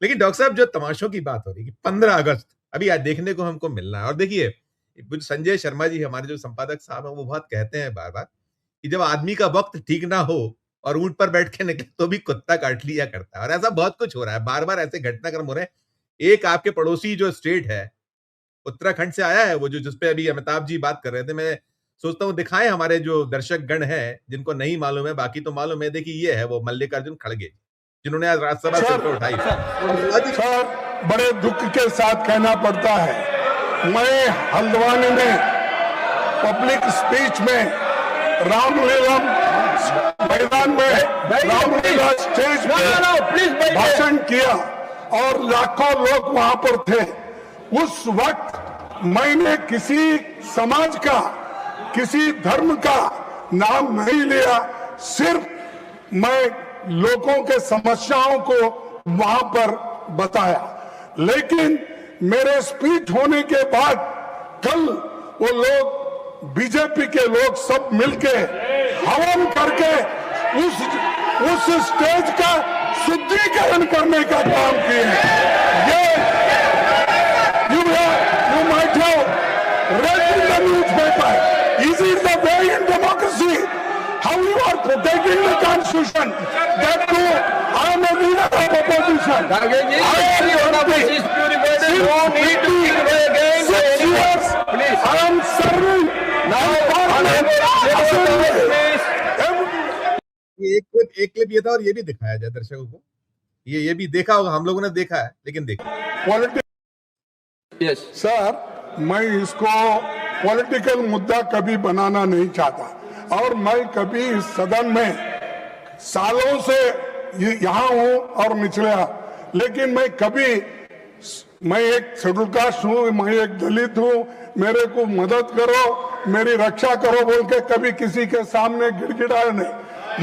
लेकिन डॉक्टर साहब जो तमाशों की बात हो रही है कि 15 अगस्त अभी आज देखने को हमको मिलना है और देखिए संजय शर्मा जी हमारे जो संपादक साहब हैं वो बहुत कहते हैं बार-बार कि जब आदमी का वक़्त ठीक ना हो और ऊँट पर बैठ के निकले तो भी कुत्ता काट लिया करता है और ऐसा बहुत कुछ हो रहा है। बार-बार ऐसे घटनाक्रम हो रहे हैं। एक आपके पड़ोसी जो स्टेट है, उत्तराखंड से आया है वो जो जिसपे अभी अमिताभ जी बात कर रहे थे। मैं सोचता हूँ दिखाएँ हमारे जो दर्शक गण हैं, जिनको नहीं मालूम है, बाकी तो मालूम है। देखिए ये है वो मल्लिकार्जुन खड़गे, जिन्होंने आज राज्यसभा सिर पे उठाई। सर, बड़े दुख के साथ कहना पड़ता है, मैं हल्द्वानी में पब्लिक स्पीच में रामलीला मैदान में रामलीला स्टेज पे भाषण किया और लाखों लोग वहां पर थे। उस वक्त मैंने किसी समाज का, किसी धर्म का नाम नहीं लिया, सिर्फ मैं लोगों के समस्याओं को वहां पर बताया। लेकिन मेरे स्पीच होने के बाद कल वो लोग बीजेपी के लोग सब मिलके हवन करके उस स्टेज का शुद्धिकरण करने का काम किए। ये you might have read in the newspaper. Is it the way in democracy? How you are protecting the constitution? That too, I am a leader of opposition. I am serving. एक clip ये था और ये भी दिखाया जाए दर्शकों को। ये भी देखा होगा, हम लोगों ने देखा है, लेकिन देखिए। Yes. सर, मैं इसको पॉलिटिकल मुद्दा कभी बनाना नहीं चाहता और मैं कभी इस सदन में सालों से यहाँ हूँ और निचला, लेकिन मैं एक शेड्यूल कास्ट हूँ, मैं एक दलित हूँ, मेरे को मदद करो, मेरी रक्षा करो बोल के कभी किसी के सामने गिड़गिड़ाया नहीं।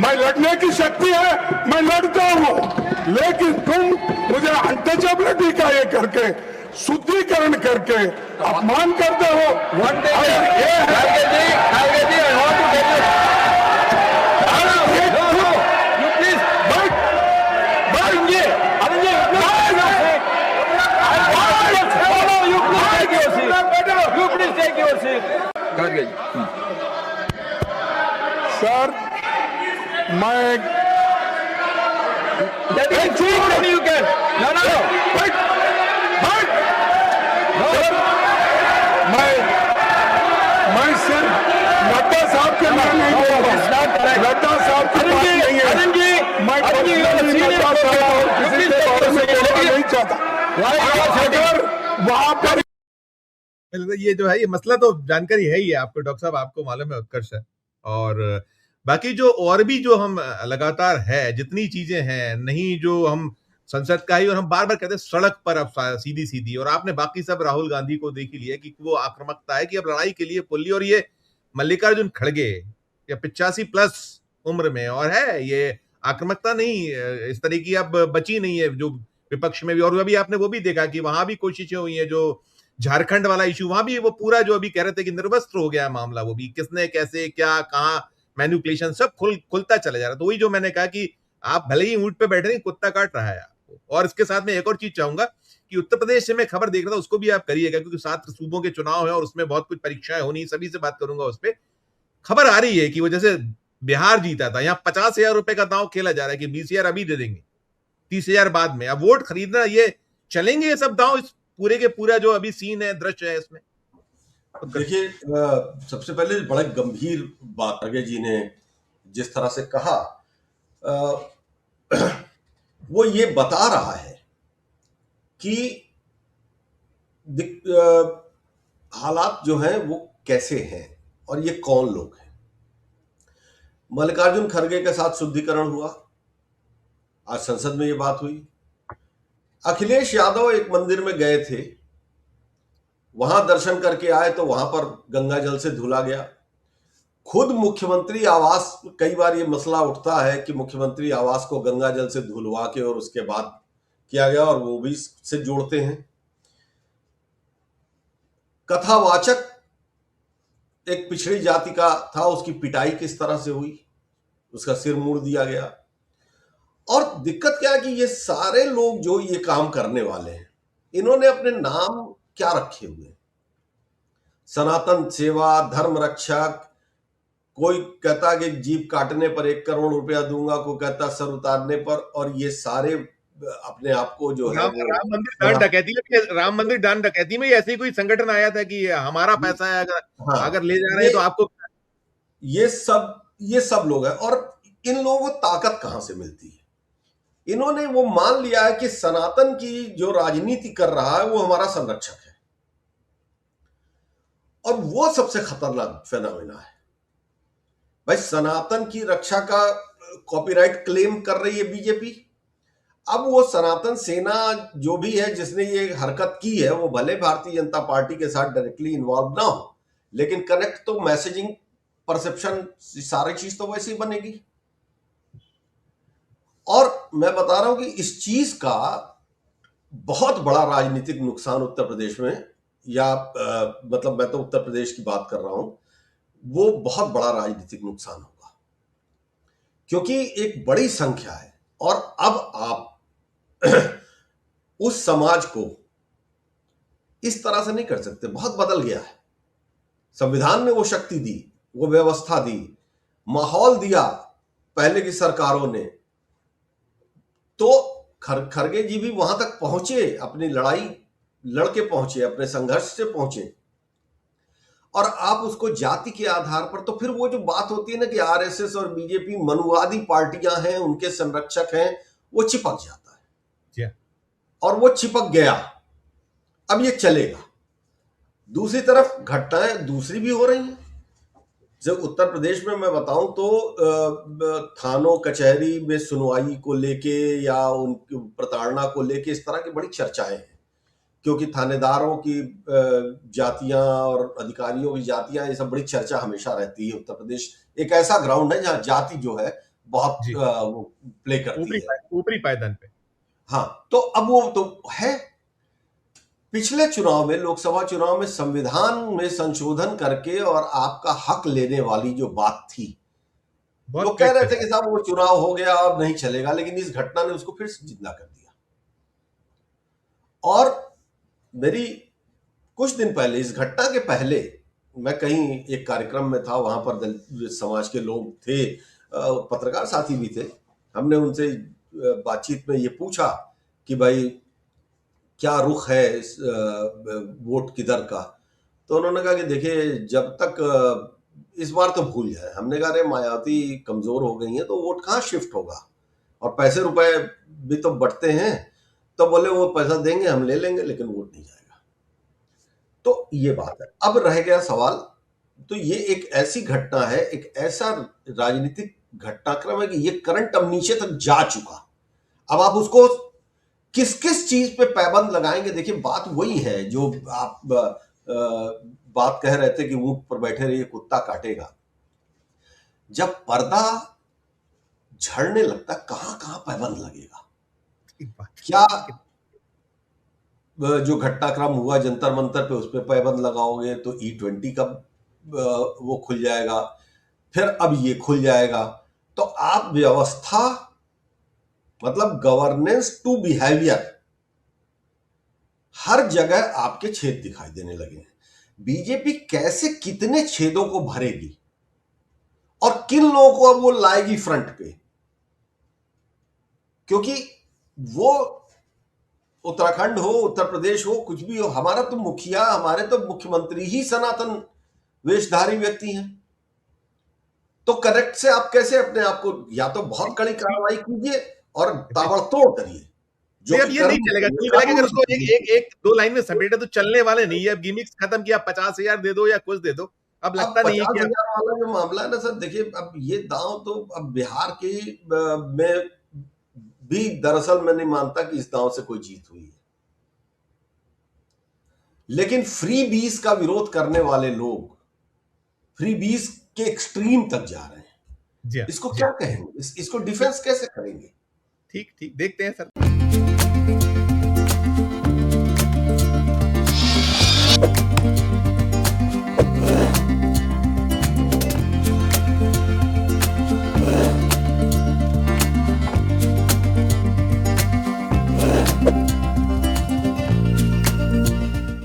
मैं लड़ने की शक्ति है, मैं लड़ता हूँ, लेकिन तुम मुझे अनटचेबिलिटी का ये करके शुद्धिकरण करके अपमान करते हो। सर, मैं मैं सिर्फ नड्डा साहब के नाम नहीं बोल रहा, नड्डा साहब की बात नहीं है, मैं नड्डा साहब और किसी के बारे में बोलना नहीं चाहता। अगर वहां पर ये जो है ये मसला तो जानकारी है ही है आपको डॉक्टर साहब, आपको मालूम है उत्कर्ष है। और बाकी जो और भी जो हम लगातार है जितनी चीजें हैं नहीं जो हम संसद का ही और हम बार-बार कहते हैं सड़क पर अब सीधी-सीधी और आपने बाकी सब राहुल गांधी को देख ही लिया कि वो आक्रामकता है कि अब लड़ाई के लिए पुल्ली और ये मल्लिकार्जुन खड़गे या 85 प्लस उम्र में और है ये आक्रामकता नहीं इस तरह की अब बची नहीं है जो विपक्ष में भी। और अभी आपने वो भी देखा कि वहां भी कोशिशें हुई है जो झारखंड वाला इशू, वहां भी वो पूरा जो अभी कह रहे थे कि निर्वस्त्र हो गया मामला, वो भी किसने कैसे क्या कहां मैनिपुलेशन सब खुलता चला जा रहा। तो वही जो मैंने कहा कि आप भले ही ऊंट पे बैठे हैं, कुत्ता काट रहा है आपको। और इसके साथ में एक और चीज चाहूंगा कि उत्तर प्रदेश से मैं खबर देख रहा था, उसको भी आप करिएगा क्योंकि 7 सूबों के चुनाव है और उसमें बहुत कुछ परीक्षाएं होनी, सभी से बात करूंगा उस पर। खबर आ रही है कि वो जैसे बिहार जीता था, यहाँ 50,000 रुपए का दांव खेला जा रहा है कि 20,000 अभी दे देंगे, 30,000 बाद में। अब वोट खरीदना, ये चलेंगे ये सब दांव, इस पूरे के पूरा जो अभी सीन है, दृश्य है इसमें। देखिए, सबसे पहले बड़ा गंभीर बात खड़गे जी ने जिस तरह से कहा, वो ये बता रहा है कि हालात जो हैं वो कैसे हैं और ये कौन लोग हैं। मल्लिकार्जुन खड़गे के साथ शुद्धिकरण हुआ, आज संसद में ये बात हुई। अखिलेश यादव एक मंदिर में गए थे, वहां दर्शन करके आए तो वहां पर गंगा जल से धुला गया। खुद मुख्यमंत्री आवास, कई बार ये मसला उठता है कि मुख्यमंत्री आवास को गंगा जल से धुलवा के और उसके बाद किया गया, और वो भी से जोड़ते हैं। कथावाचक एक पिछड़ी जाति का था, उसकी पिटाई किस तरह से हुई, उसका सिर मोड़ दिया गया। और दिक्कत क्या है कि ये सारे लोग जो ये काम करने वाले हैं, इन्होंने अपने नाम क्या रखे हुए हैं? सनातन सेवा, धर्म रक्षक, कोई कहता है कि जीभ काटने पर 1 करोड़ रुपया दूंगा, कोई कहता है सर उतारने पर, और ये सारे अपने आप को जो है वो राम मंदिर दान डकैती में, राम मंदिर दान डकैती में ऐसे ही कोई संगठन आया था कि ये हमारा पैसा है, अगर हाँ, अगर ले जा रहे हैं तो आपको। ये सब लोग हैं। और इन लोगों को ताकत कहां से मिलती है? इन्होंने वो मान लिया है कि सनातन की जो राजनीति कर रहा है वो हमारा संरक्षक है, और वो सबसे खतरनाक फेनोमेना है। भाई, सनातन की रक्षा का कॉपीराइट क्लेम कर रही है बीजेपी। अब वो सनातन सेना जो भी है जिसने ये हरकत की है, वो भले भारतीय जनता पार्टी के साथ डायरेक्टली इन्वॉल्व ना हो, लेकिन कनेक्ट तो मैसेजिंग, परसेप्शन, सारी चीज तो वैसे ही बनेगी। और मैं बता रहा हूं कि इस चीज का बहुत बड़ा राजनीतिक नुकसान उत्तर प्रदेश में, या मतलब मैं तो उत्तर प्रदेश की बात कर रहा हूं, वो बहुत बड़ा राजनीतिक नुकसान होगा, क्योंकि एक बड़ी संख्या है। और अब आप उस समाज को इस तरह से नहीं कर सकते, बहुत बदल गया है। संविधान ने वो शक्ति दी, वो व्यवस्था दी, माहौल दिया पहले की सरकारों ने, तो खरगे जी भी वहां तक पहुंचे, अपनी लड़ाई लड़के पहुंचे, अपने संघर्ष से पहुंचे। और आप उसको जाति के आधार पर, तो फिर वो जो बात होती है ना कि आरएसएस और बीजेपी मनुवादी पार्टियां हैं, उनके संरक्षक हैं, वो चिपक जाता है। और वो चिपक गया, अब ये चलेगा। दूसरी तरफ घटनाएं दूसरी भी हो रही हैं। जब उत्तर प्रदेश में मैं बताऊं तो थानों कचहरी में सुनवाई को लेके या उनकी प्रताड़ना को लेके इस तरह की बड़ी चर्चाएं हैं, क्योंकि थानेदारों की जातियां और अधिकारियों की जातियां, ये सब बड़ी चर्चा हमेशा रहती है। उत्तर प्रदेश एक ऐसा ग्राउंड है जहां जाति जो है बहुत वो प्ले करती है, ऊपरी पायदान पे। हाँ, तो अब वो तो है। पिछले चुनाव में, लोकसभा चुनाव में, संविधान में संशोधन करके और आपका हक लेने वाली जो बात थी, लोग कह रहे थे कि साहब वो चुनाव हो गया, अब नहीं चलेगा, लेकिन इस घटना ने उसको फिर से जिंदा कर दिया। और मेरी कुछ दिन पहले, इस घटना के पहले, मैं कहीं एक कार्यक्रम में था, वहां पर दलित समाज के लोग थे, पत्रकार साथी भी थे। हमने उनसे बातचीत में ये पूछा कि भाई क्या रुख है इस वोट किधर का, तो उन्होंने कहा कि देखिए, जब तक इस बार तो भूल जाए। हमने कहा अरे मायावती कमजोर हो गई है तो वोट कहाँ शिफ्ट होगा, और पैसे रुपए भी तो बढ़ते हैं। तो बोले वो पैसा देंगे, हम ले लेंगे, लेकिन वोट नहीं जाएगा। तो ये बात है। अब रह गया सवाल, तो ये एक ऐसी घटना है, एक ऐसा राजनीतिक घटनाक्रम है कि ये करंट अब नीचे तक जा चुका। अब आप उसको किस किस चीज पे पाबंद लगाएंगे? देखिए, बात वही है जो आप बात कह रहे थे कि ऊंट पर बैठे रहिए, कुत्ता काटेगा। जब पर्दा झड़ने लगता, कहां कहां पाबंद लगेगा? क्या जो घटनाक्रम हुआ जंतर मंतर पे, उस पर पाबंद लगाओगे तो E20 का वो खुल जाएगा, फिर अब ये खुल जाएगा। तो आप व्यवस्था, मतलब गवर्नेंस टू बिहेवियर, हर जगह आपके छेद दिखाई देने लगे हैं। बीजेपी कैसे कितने छेदों को भरेगी और किन लोगों को अब वो लाएगी फ्रंट पे? क्योंकि वो उत्तराखंड हो, उत्तर प्रदेश हो, कुछ भी हो, हमारा तो मुखिया, हमारे तो मुख्यमंत्री ही सनातन वेशधारी व्यक्ति हैं। तो करेक्ट से आप कैसे अपने आप को, या तो बहुत कड़ी कार्रवाई कीजिए और ताबड़तोड़ करिए। जो अब ये नहीं चलेगा, अगर उसको एक दो लाइन में समेटे तो चलने वाले नहीं है। अब गिमिक्स खत्म किया, 50,000 दे दो या कुछ दे दो, अब लगता नहीं है कि 50,000 वाला जो मामला है ना सर, देखिए, अब ये दांव तो अब बिहार के में भी दरअसल मैं नहीं मानता कि इस दांव से कोई जीत हुई है। लेकिन फ्री बीज का विरोध करने वाले लोग फ्री बीज के एक्सट्रीम तक जा रहे हैं। इसको क्या कहेंगे? इसको डिफेंस कैसे करेंगे? ठीक देखते हैं सर।